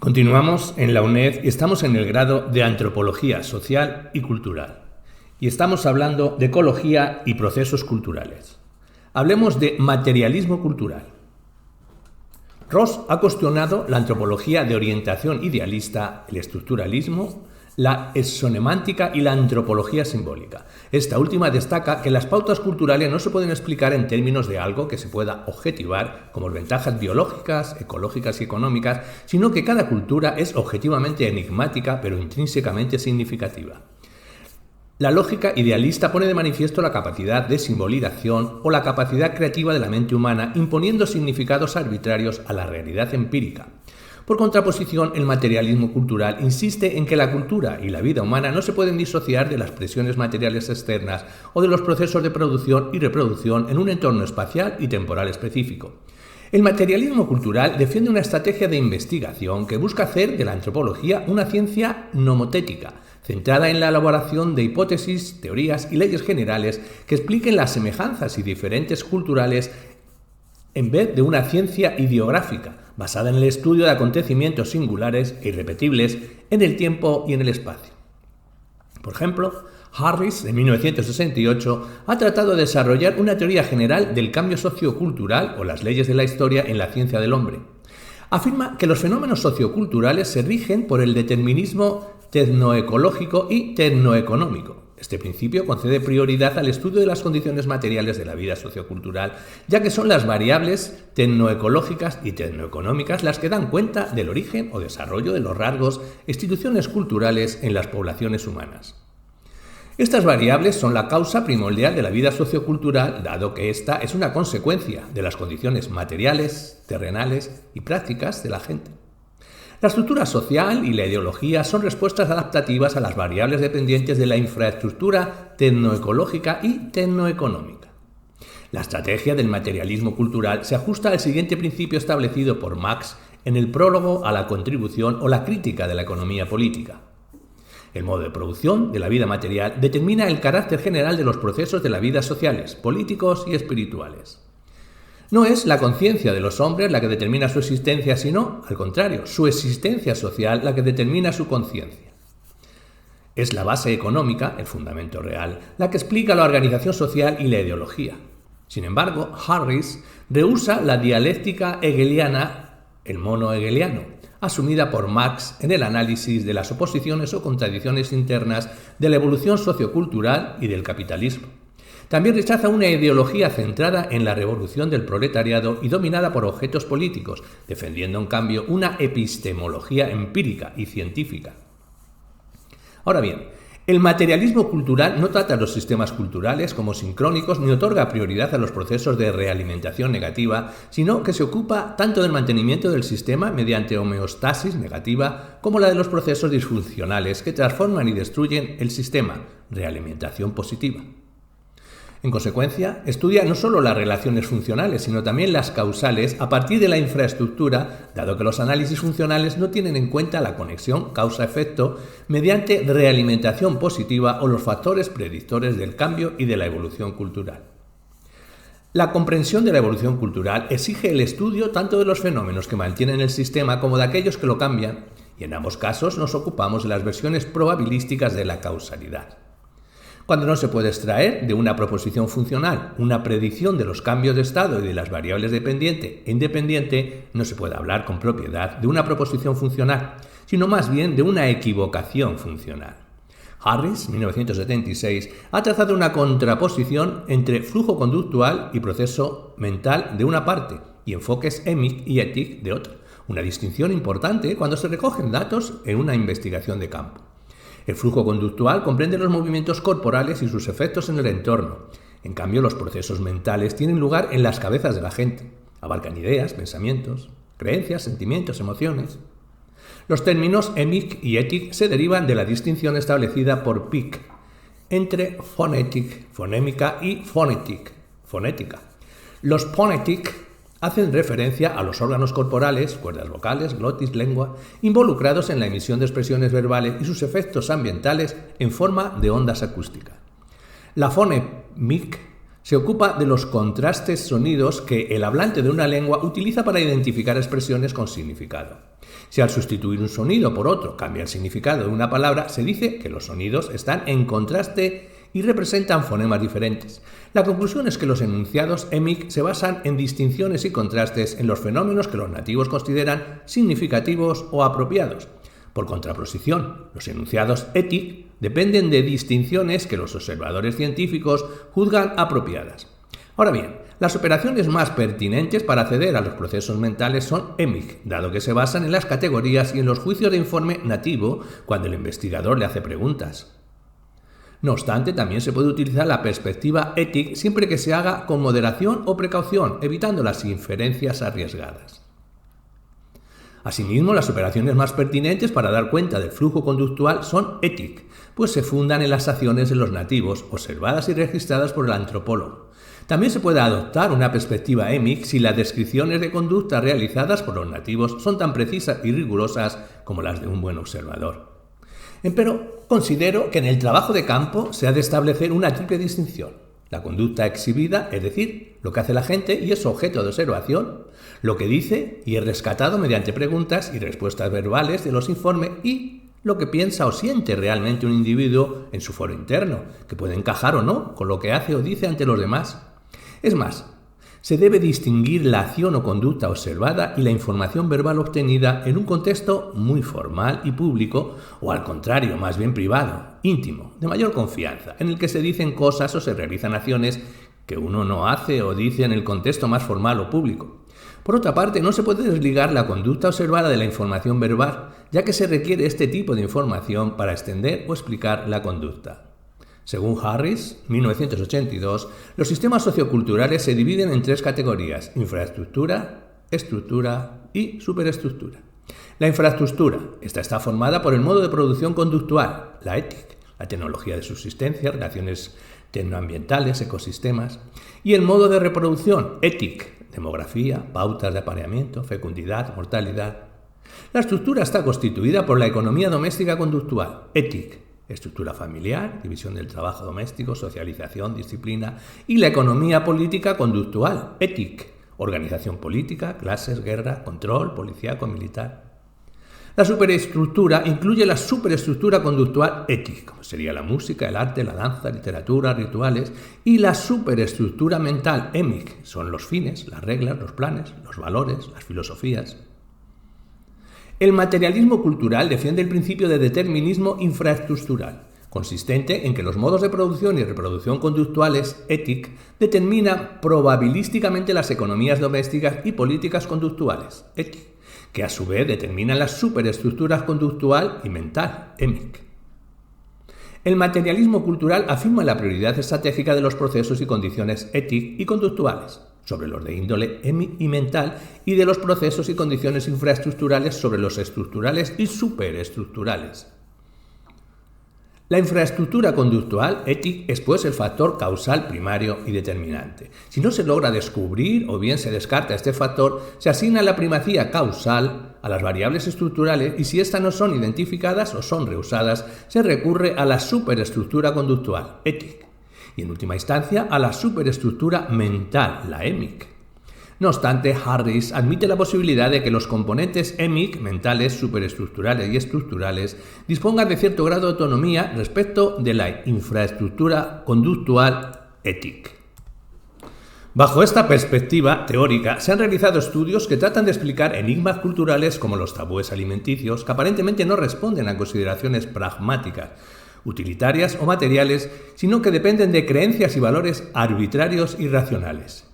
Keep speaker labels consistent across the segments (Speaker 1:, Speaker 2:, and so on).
Speaker 1: Continuamos en la UNED y estamos en el grado de Antropología Social y Cultural. Y estamos hablando de ecología y procesos culturales. Hablemos de materialismo cultural. Ross ha cuestionado la antropología de orientación idealista, el estructuralismo, la exonemántica y la antropología simbólica. Esta última destaca que las pautas culturales no se pueden explicar en términos de algo que se pueda objetivar, como ventajas biológicas, ecológicas y económicas, sino que cada cultura es objetivamente enigmática, pero intrínsecamente significativa. La lógica idealista pone de manifiesto la capacidad de simbolización o la capacidad creativa de la mente humana, imponiendo significados arbitrarios a la realidad empírica. Por contraposición, el materialismo cultural insiste en que la cultura y la vida humana no se pueden disociar de las presiones materiales externas o de los procesos de producción y reproducción en un entorno espacial y temporal específico. El materialismo cultural defiende una estrategia de investigación que busca hacer de la antropología una ciencia nomotética, centrada en la elaboración de hipótesis, teorías y leyes generales que expliquen las semejanzas y diferentes culturales en vez de una ciencia ideográfica, basada en el estudio de acontecimientos singulares e irrepetibles en el tiempo y en el espacio. Por ejemplo, Harris, en 1968, ha tratado de desarrollar una teoría general del cambio sociocultural o las leyes de la historia en la ciencia del hombre. Afirma que los fenómenos socioculturales se rigen por el determinismo tecnoecológico y tecnoeconómico. Este principio concede prioridad al estudio de las condiciones materiales de la vida sociocultural, ya que son las variables tecnoecológicas y tecnoeconómicas las que dan cuenta del origen o desarrollo de los rasgos e instituciones culturales en las poblaciones humanas. Estas variables son la causa primordial de la vida sociocultural, dado que esta es una consecuencia de las condiciones materiales, terrenales y prácticas de la gente. La estructura social y la ideología son respuestas adaptativas a las variables dependientes de la infraestructura tecnoecológica y tecnoeconómica. La estrategia del materialismo cultural se ajusta al siguiente principio establecido por Marx en el prólogo a la contribución o la crítica de la economía política. El modo de producción de la vida material determina el carácter general de los procesos de la vida sociales, políticos y espirituales. No es la conciencia de los hombres la que determina su existencia, sino, al contrario, su existencia social la que determina su conciencia. Es la base económica, el fundamento real, la que explica la organización social y la ideología. Sin embargo, Harris rehúsa la dialéctica hegeliana, el mono hegeliano, asumida por Marx en el análisis de las oposiciones o contradicciones internas de la evolución sociocultural y del capitalismo. También rechaza una ideología centrada en la revolución del proletariado y dominada por objetos políticos, defendiendo en cambio una epistemología empírica y científica. Ahora bien, el materialismo cultural no trata a los sistemas culturales como sincrónicos ni otorga prioridad a los procesos de realimentación negativa, sino que se ocupa tanto del mantenimiento del sistema mediante homeostasis negativa como la de los procesos disfuncionales que transforman y destruyen el sistema, realimentación positiva. En consecuencia, estudia no solo las relaciones funcionales, sino también las causales a partir de la infraestructura, dado que los análisis funcionales no tienen en cuenta la conexión causa-efecto mediante realimentación positiva o los factores predictores del cambio y de la evolución cultural. La comprensión de la evolución cultural exige el estudio tanto de los fenómenos que mantienen el sistema como de aquellos que lo cambian, y en ambos casos nos ocupamos de las versiones probabilísticas de la causalidad. Cuando no se puede extraer de una proposición funcional una predicción de los cambios de estado y de las variables dependiente e independiente, no se puede hablar con propiedad de una proposición funcional, sino más bien de una equivocación funcional. Harris, 1976, ha trazado una contraposición entre flujo conductual y proceso mental de una parte y enfoques EMIC y ETIC de otra, una distinción importante cuando se recogen datos en una investigación de campo. El flujo conductual comprende los movimientos corporales y sus efectos en el entorno. En cambio, los procesos mentales tienen lugar en las cabezas de la gente. Abarcan ideas, pensamientos, creencias, sentimientos, emociones. Los términos EMIC y ETIC se derivan de la distinción establecida por Pick entre phonetic, fonémica y phonetic, fonética. Los phonetic hacen referencia a los órganos corporales, cuerdas vocales, glotis, lengua, involucrados en la emisión de expresiones verbales y sus efectos ambientales en forma de ondas acústicas. La phonemic Se ocupa de los contrastes sonidos que el hablante de una lengua utiliza para identificar expresiones con significado. Si al sustituir un sonido por otro cambia el significado de una palabra, se dice que los sonidos están en contraste y representan fonemas diferentes. La conclusión es que los enunciados EMIC se basan en distinciones y contrastes en los fenómenos que los nativos consideran significativos o apropiados. Por contraposición, los enunciados ETIC dependen de distinciones que los observadores científicos juzgan apropiadas. Ahora bien, las operaciones más pertinentes para acceder a los procesos mentales son EMIC, dado que se basan en las categorías y en los juicios de informe nativo cuando el investigador le hace preguntas. No obstante, también se puede utilizar la perspectiva ETIC siempre que se haga con moderación o precaución, evitando las inferencias arriesgadas. Asimismo, las operaciones más pertinentes para dar cuenta del flujo conductual son ETIC, pues se fundan en las acciones de los nativos, observadas y registradas por el antropólogo. También se puede adoptar una perspectiva EMIC si las descripciones de conducta realizadas por los nativos son tan precisas y rigurosas como las de un buen observador. Empero, considero que en el trabajo de campo se ha de establecer una triple distinción: la conducta exhibida, es decir, lo que hace la gente y es objeto de observación; lo que dice y es rescatado mediante preguntas y respuestas verbales de los informes; y lo que piensa o siente realmente un individuo en su foro interno, que puede encajar o no con lo que hace o dice ante los demás. Es más, se debe distinguir la acción o conducta observada y la información verbal obtenida en un contexto muy formal y público, o al contrario, más bien privado, íntimo, de mayor confianza, en el que se dicen cosas o se realizan acciones que uno no hace o dice en el contexto más formal o público. Por otra parte, no se puede desligar la conducta observada de la información verbal, ya que se requiere este tipo de información para extender o explicar la conducta. Según Harris, 1982, los sistemas socioculturales se dividen en tres categorías: infraestructura, estructura y superestructura. La infraestructura, esta está formada por el modo de producción conductual, la ETIC, la tecnología de subsistencia, relaciones tecnoambientales, ecosistemas, y el modo de reproducción, ETIC, demografía, pautas de apareamiento, fecundidad, mortalidad. La estructura está constituida por la economía doméstica conductual, ETIC, estructura familiar, división del trabajo doméstico, socialización, disciplina, y la economía política conductual, ETIC, organización política, clases, guerra, control, policíaco, militar. La superestructura incluye la superestructura conductual ETIC, como sería la música, el arte, la danza, literatura, rituales, y la superestructura mental EMIC, son los fines, las reglas, los planes, los valores, las filosofías. El materialismo cultural defiende el principio de determinismo infraestructural, consistente en que los modos de producción y reproducción conductuales, ETIC, determinan probabilísticamente las economías domésticas y políticas conductuales, ETIC, que a su vez determinan las superestructuras conductual y mental, EMIC. El materialismo cultural afirma la prioridad estratégica de los procesos y condiciones ETIC y conductuales sobre los de índole EMIC y mental, y de los procesos y condiciones infraestructurales sobre los estructurales y superestructurales. La infraestructura conductual, ETIC, es pues el factor causal primario y determinante. Si no se logra descubrir o bien se descarta este factor, se asigna la primacía causal a las variables estructurales, y si éstas no son identificadas o son rehusadas, se recurre a la superestructura conductual, ETIC, y en última instancia a la superestructura mental, la EMIC. No obstante, Harris admite la posibilidad de que los componentes EMIC, mentales, superestructurales y estructurales, dispongan de cierto grado de autonomía respecto de la infraestructura conductual ETIC. Bajo esta perspectiva teórica, se han realizado estudios que tratan de explicar enigmas culturales como los tabúes alimenticios, que aparentemente no responden a consideraciones pragmáticas, utilitarias o materiales, sino que dependen de creencias y valores arbitrarios y racionales.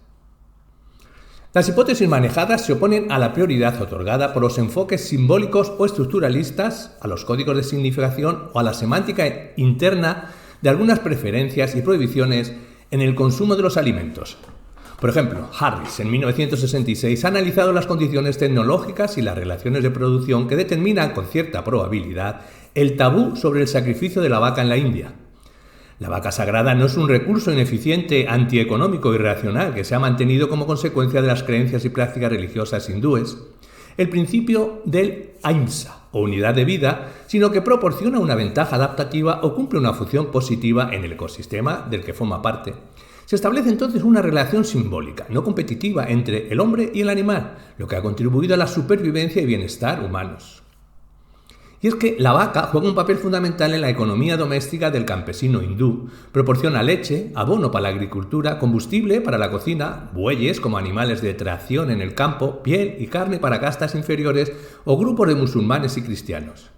Speaker 1: Las hipótesis manejadas se oponen a la prioridad otorgada por los enfoques simbólicos o estructuralistas, a los códigos de significación o a la semántica interna de algunas preferencias y prohibiciones en el consumo de los alimentos. Por ejemplo, Harris, en 1966, ha analizado las condiciones tecnológicas y las relaciones de producción que determinan con cierta probabilidad el tabú sobre el sacrificio de la vaca en la India. La vaca sagrada no es un recurso ineficiente, antieconómico y irracional que se ha mantenido como consecuencia de las creencias y prácticas religiosas hindúes, el principio del ahimsa, o unidad de vida, sino que proporciona una ventaja adaptativa o cumple una función positiva en el ecosistema del que forma parte. Se establece entonces una relación simbólica, no competitiva, entre el hombre y el animal, lo que ha contribuido a la supervivencia y bienestar humanos. Y es que la vaca juega un papel fundamental en la economía doméstica del campesino hindú. Proporciona leche, abono para la agricultura, combustible para la cocina, bueyes como animales de tracción en el campo, piel y carne para castas inferiores o grupos de musulmanes y cristianos.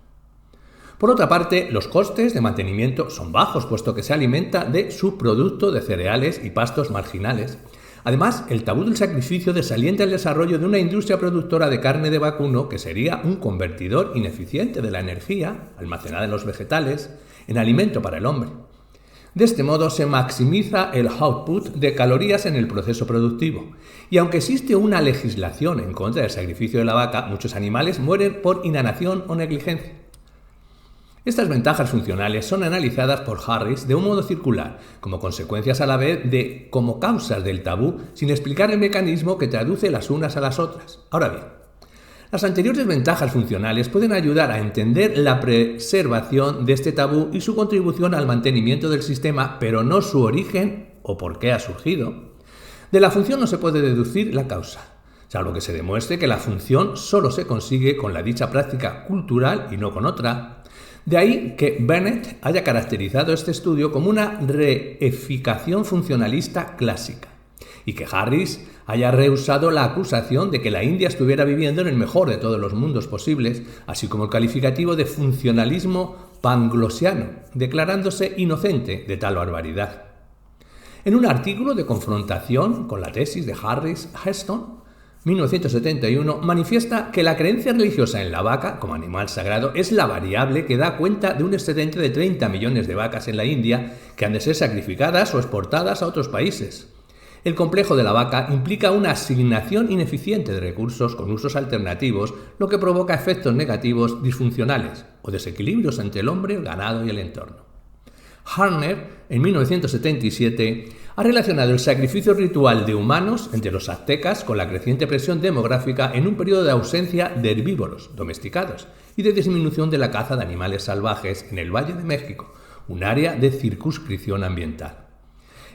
Speaker 1: Por otra parte, los costes de mantenimiento son bajos, puesto que se alimenta de subproducto de cereales y pastos marginales. Además, el tabú del sacrificio desalienta el desarrollo de una industria productora de carne de vacuno que sería un convertidor ineficiente de la energía almacenada en los vegetales en alimento para el hombre. De este modo se maximiza el output de calorías en el proceso productivo. Y aunque existe una legislación en contra del sacrificio de la vaca, muchos animales mueren por inanición o negligencia. Estas ventajas funcionales son analizadas por Harris de un modo circular, como consecuencias a la vez de como causas del tabú, sin explicar el mecanismo que traduce las unas a las otras. Ahora bien, las anteriores ventajas funcionales pueden ayudar a entender la preservación de este tabú y su contribución al mantenimiento del sistema, pero no su origen o por qué ha surgido. De la función no se puede deducir la causa, salvo que se demuestre que la función solo se consigue con la dicha práctica cultural y no con otra. De ahí que Bennett haya caracterizado este estudio como una reificación funcionalista clásica y que Harris haya rehusado la acusación de que la India estuviera viviendo en el mejor de todos los mundos posibles, así como el calificativo de funcionalismo panglosiano, declarándose inocente de tal barbaridad. En un artículo de confrontación con la tesis de Harris Heston, 1971, manifiesta que la creencia religiosa en la vaca como animal sagrado es la variable que da cuenta de un excedente de 30 millones de vacas en la India que han de ser sacrificadas o exportadas a otros países. El complejo de la vaca implica una asignación ineficiente de recursos con usos alternativos, lo que provoca efectos negativos disfuncionales o desequilibrios entre el hombre, el ganado y el entorno. Harner, en 1977, ha relacionado el sacrificio ritual de humanos entre los aztecas con la creciente presión demográfica en un periodo de ausencia de herbívoros domesticados y de disminución de la caza de animales salvajes en el Valle de México, un área de circunscripción ambiental.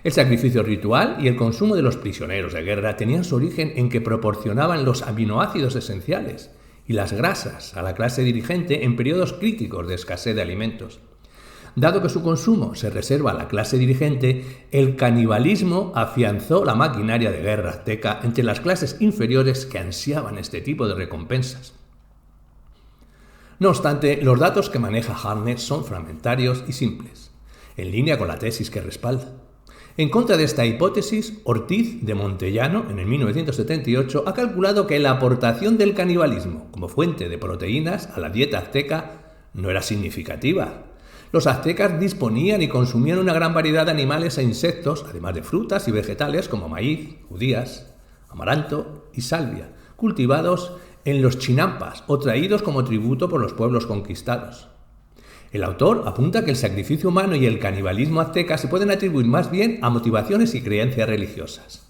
Speaker 1: El sacrificio ritual y el consumo de los prisioneros de guerra tenían su origen en que proporcionaban los aminoácidos esenciales y las grasas a la clase dirigente en periodos críticos de escasez de alimentos. Dado que su consumo se reserva a la clase dirigente, el canibalismo afianzó la maquinaria de guerra azteca entre las clases inferiores que ansiaban este tipo de recompensas. No obstante, los datos que maneja Harner son fragmentarios y simples, en línea con la tesis que respalda. En contra de esta hipótesis, Ortiz de Montellano, en el 1978, ha calculado que la aportación del canibalismo como fuente de proteínas a la dieta azteca no era significativa. Los aztecas disponían y consumían una gran variedad de animales e insectos, además de frutas y vegetales como maíz, judías, amaranto y salvia, cultivados en los chinampas o traídos como tributo por los pueblos conquistados. El autor apunta que el sacrificio humano y el canibalismo azteca se pueden atribuir más bien a motivaciones y creencias religiosas.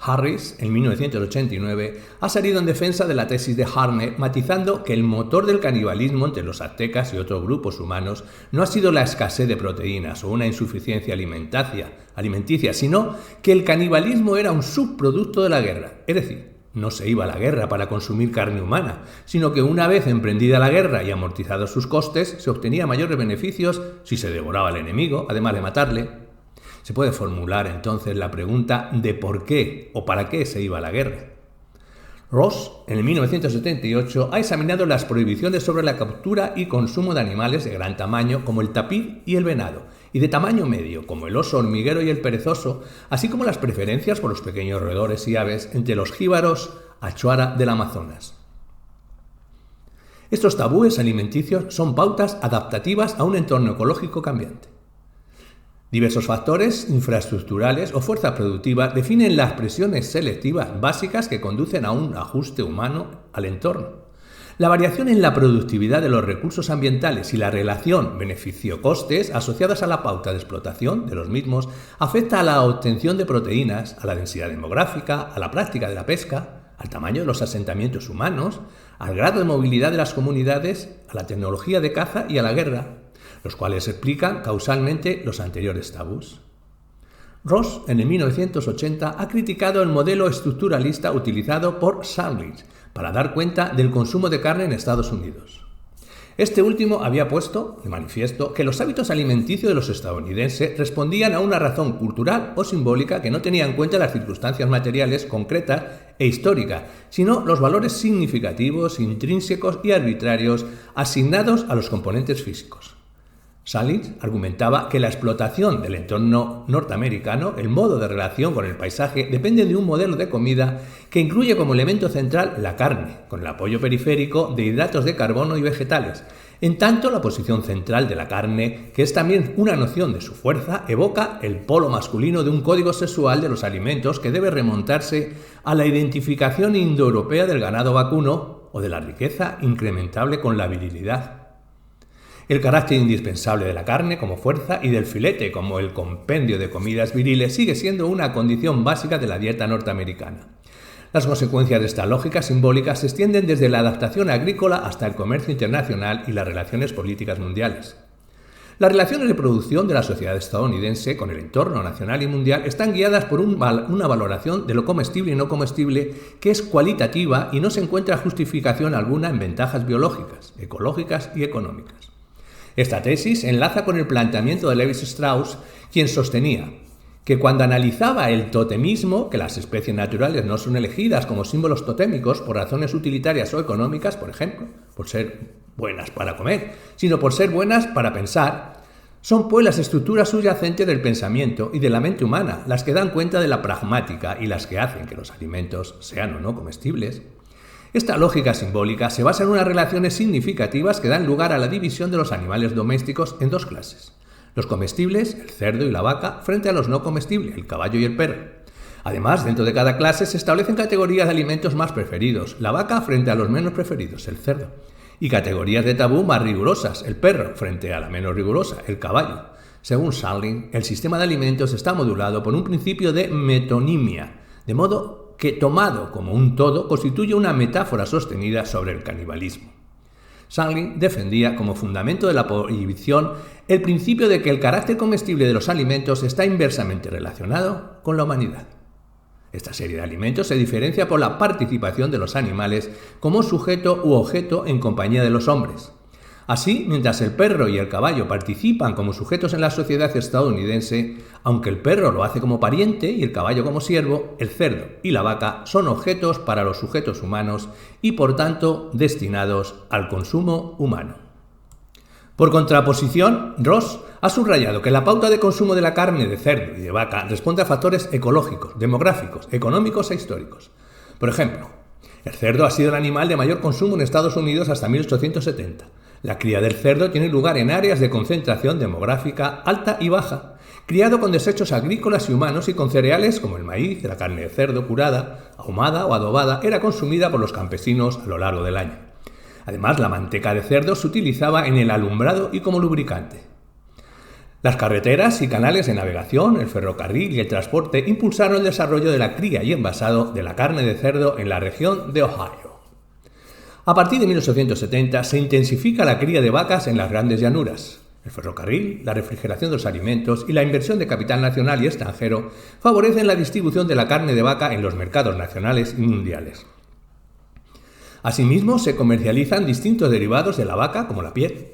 Speaker 1: Harris, en 1989, ha salido en defensa de la tesis de Harner, matizando que el motor del canibalismo entre los aztecas y otros grupos humanos no ha sido la escasez de proteínas o una insuficiencia alimenticia, sino que el canibalismo era un subproducto de la guerra, es decir, no se iba a la guerra para consumir carne humana, sino que una vez emprendida la guerra y amortizados sus costes, se obtenía mayores beneficios si se devoraba al enemigo, además de matarle. Se puede formular entonces la pregunta de por qué o para qué se iba a la guerra. Ross, en el 1978, ha examinado las prohibiciones sobre la captura y consumo de animales de gran tamaño como el tapir y el venado, y de tamaño medio como el oso hormiguero y el perezoso, así como las preferencias por los pequeños roedores y aves entre los jíbaros achuara del Amazonas. Estos tabúes alimenticios son pautas adaptativas a un entorno ecológico cambiante. Diversos factores infraestructurales o fuerza productiva definen las presiones selectivas básicas que conducen a un ajuste humano al entorno. La variación en la productividad de los recursos ambientales y la relación beneficio-costes asociadas a la pauta de explotación de los mismos afecta a la obtención de proteínas, a la densidad demográfica, a la práctica de la pesca, al tamaño de los asentamientos humanos, al grado de movilidad de las comunidades, a la tecnología de caza y a la guerra, los cuales explican causalmente los anteriores tabús. Ross, en el 1980, ha criticado el modelo estructuralista utilizado por Salins para dar cuenta del consumo de carne en Estados Unidos. Este último había puesto de manifiesto que los hábitos alimenticios de los estadounidenses respondían a una razón cultural o simbólica que no tenía en cuenta las circunstancias materiales concretas e históricas, sino los valores significativos, intrínsecos y arbitrarios asignados a los componentes físicos. Salins argumentaba que la explotación del entorno norteamericano, el modo de relación con el paisaje, depende de un modelo de comida que incluye como elemento central la carne, con el apoyo periférico de hidratos de carbono y vegetales. En tanto, la posición central de la carne, que es también una noción de su fuerza, evoca el polo masculino de un código sexual de los alimentos que debe remontarse a la identificación indoeuropea del ganado vacuno o de la riqueza incrementable con la virilidad. El carácter indispensable de la carne como fuerza y del filete como el compendio de comidas viriles sigue siendo una condición básica de la dieta norteamericana. Las consecuencias de esta lógica simbólica se extienden desde la adaptación agrícola hasta el comercio internacional y las relaciones políticas mundiales. Las relaciones de producción de la sociedad estadounidense con el entorno nacional y mundial están guiadas por una valoración de lo comestible y no comestible que es cualitativa y no se encuentra justificación alguna en ventajas biológicas, ecológicas y económicas. Esta tesis enlaza con el planteamiento de Levi Strauss, quien sostenía que cuando analizaba el totemismo, que las especies naturales no son elegidas como símbolos totémicos por razones utilitarias o económicas, por ejemplo, por ser buenas para comer, sino por ser buenas para pensar, son pues las estructuras subyacentes del pensamiento y de la mente humana las que dan cuenta de la pragmática y las que hacen que los alimentos sean o no comestibles. Esta lógica simbólica se basa en unas relaciones significativas que dan lugar a la división de los animales domésticos en dos clases: los comestibles, el cerdo y la vaca, frente a los no comestibles, el caballo y el perro. Además, dentro de cada clase se establecen categorías de alimentos más preferidos, la vaca frente a los menos preferidos, el cerdo, y categorías de tabú más rigurosas, el perro frente a la menos rigurosa, el caballo. Según Salins, el sistema de alimentos está modulado por un principio de metonimia, de modo que, tomado como un todo, constituye una metáfora sostenida sobre el canibalismo. Salins defendía como fundamento de la prohibición el principio de que el carácter comestible de los alimentos está inversamente relacionado con la humanidad. Esta serie de alimentos se diferencia por la participación de los animales como sujeto u objeto en compañía de los hombres. Así, mientras el perro y el caballo participan como sujetos en la sociedad estadounidense, aunque el perro lo hace como pariente y el caballo como siervo, el cerdo y la vaca son objetos para los sujetos humanos y, por tanto, destinados al consumo humano. Por contraposición, Ross ha subrayado que la pauta de consumo de la carne de cerdo y de vaca responde a factores ecológicos, demográficos, económicos e históricos. Por ejemplo, el cerdo ha sido el animal de mayor consumo en Estados Unidos hasta 1870. La cría del cerdo tiene lugar en áreas de concentración demográfica alta y baja, criado con desechos agrícolas y humanos y con cereales como el maíz. La carne de cerdo curada, ahumada o adobada era consumida por los campesinos a lo largo del año. Además, la manteca de cerdo se utilizaba en el alumbrado y como lubricante. Las carreteras y canales de navegación, el ferrocarril y el transporte impulsaron el desarrollo de la cría y envasado de la carne de cerdo en la región de Ohio. A partir de 1870 se intensifica la cría de vacas en las grandes llanuras. El ferrocarril, la refrigeración de los alimentos y la inversión de capital nacional y extranjero favorecen la distribución de la carne de vaca en los mercados nacionales y mundiales. Asimismo, se comercializan distintos derivados de la vaca, como la piel.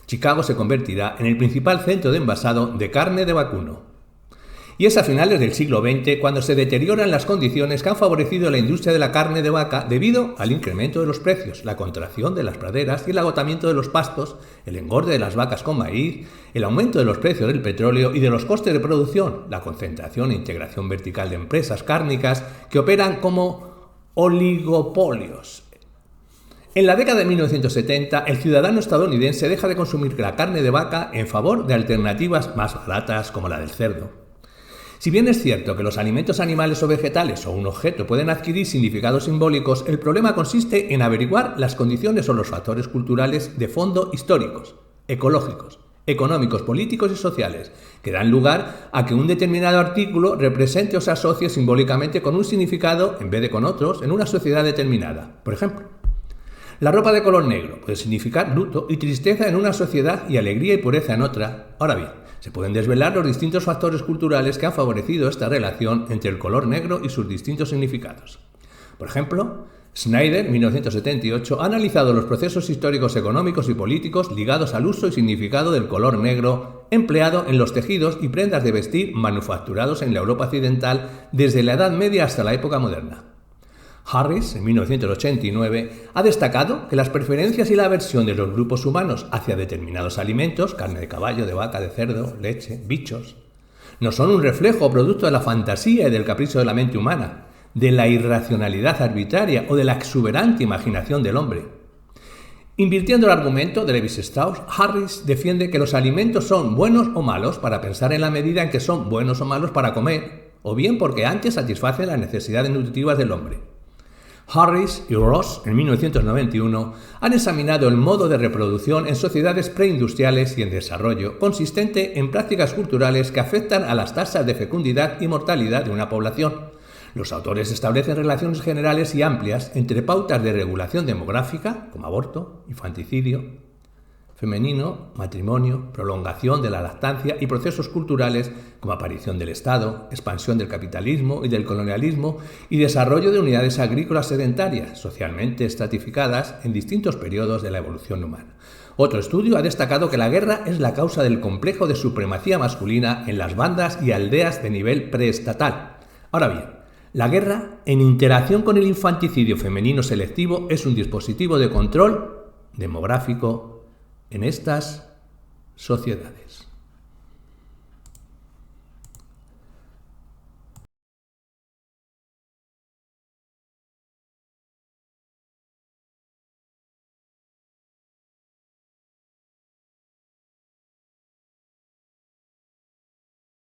Speaker 1: Chicago se convertirá en el principal centro de envasado de carne de vacuno. Y es a finales del siglo XX cuando se deterioran las condiciones que han favorecido la industria de la carne de vaca debido al incremento de los precios, la contracción de las praderas y el agotamiento de los pastos, el engorde de las vacas con maíz, el aumento de los precios del petróleo y de los costes de producción, la concentración e integración vertical de empresas cárnicas que operan como oligopolios. En la década de 1970, el ciudadano estadounidense deja de consumir la carne de vaca en favor de alternativas más baratas como la del cerdo. Si bien es cierto que los alimentos animales o vegetales o un objeto pueden adquirir significados simbólicos, el problema consiste en averiguar las condiciones o los factores culturales de fondo históricos, ecológicos, económicos, políticos y sociales, que dan lugar a que un determinado artículo represente o se asocie simbólicamente con un significado en vez de con otros en una sociedad determinada. Por ejemplo, la ropa de color negro puede significar luto y tristeza en una sociedad y alegría y pureza en otra. Ahora bien, Se pueden desvelar los distintos factores culturales que han favorecido esta relación entre el color negro y sus distintos significados. Por ejemplo, Snyder, 1978, ha analizado los procesos históricos, económicos y políticos ligados al uso y significado del color negro empleado en los tejidos y prendas de vestir manufacturados en la Europa occidental desde la Edad Media hasta la época moderna. Harris, en 1989, ha destacado que las preferencias y la aversión de los grupos humanos hacia determinados alimentos, carne de caballo, de vaca, de cerdo, leche, bichos, no son un reflejo o producto de la fantasía y del capricho de la mente humana, de la irracionalidad arbitraria o de la exuberante imaginación del hombre. Invirtiendo el argumento de Levi-Strauss, Harris defiende que los alimentos son buenos o malos para pensar en la medida en que son buenos o malos para comer, o bien porque antes satisfacen las necesidades nutritivas del hombre. Harris y Ross, en 1991, han examinado el modo de reproducción en sociedades preindustriales y en desarrollo, consistente en prácticas culturales que afectan a las tasas de fecundidad y mortalidad de una población. Los autores establecen relaciones generales y amplias entre pautas de regulación demográfica, como aborto, infanticidio femenino, matrimonio, prolongación de la lactancia y procesos culturales como aparición del Estado, expansión del capitalismo y del colonialismo y desarrollo de unidades agrícolas sedentarias, socialmente estratificadas en distintos periodos de la evolución humana. Otro estudio ha destacado que la guerra es la causa del complejo de supremacía masculina en las bandas y aldeas de nivel preestatal. Ahora bien, la guerra, en interacción con el infanticidio femenino selectivo, es un dispositivo de control demográfico en estas sociedades.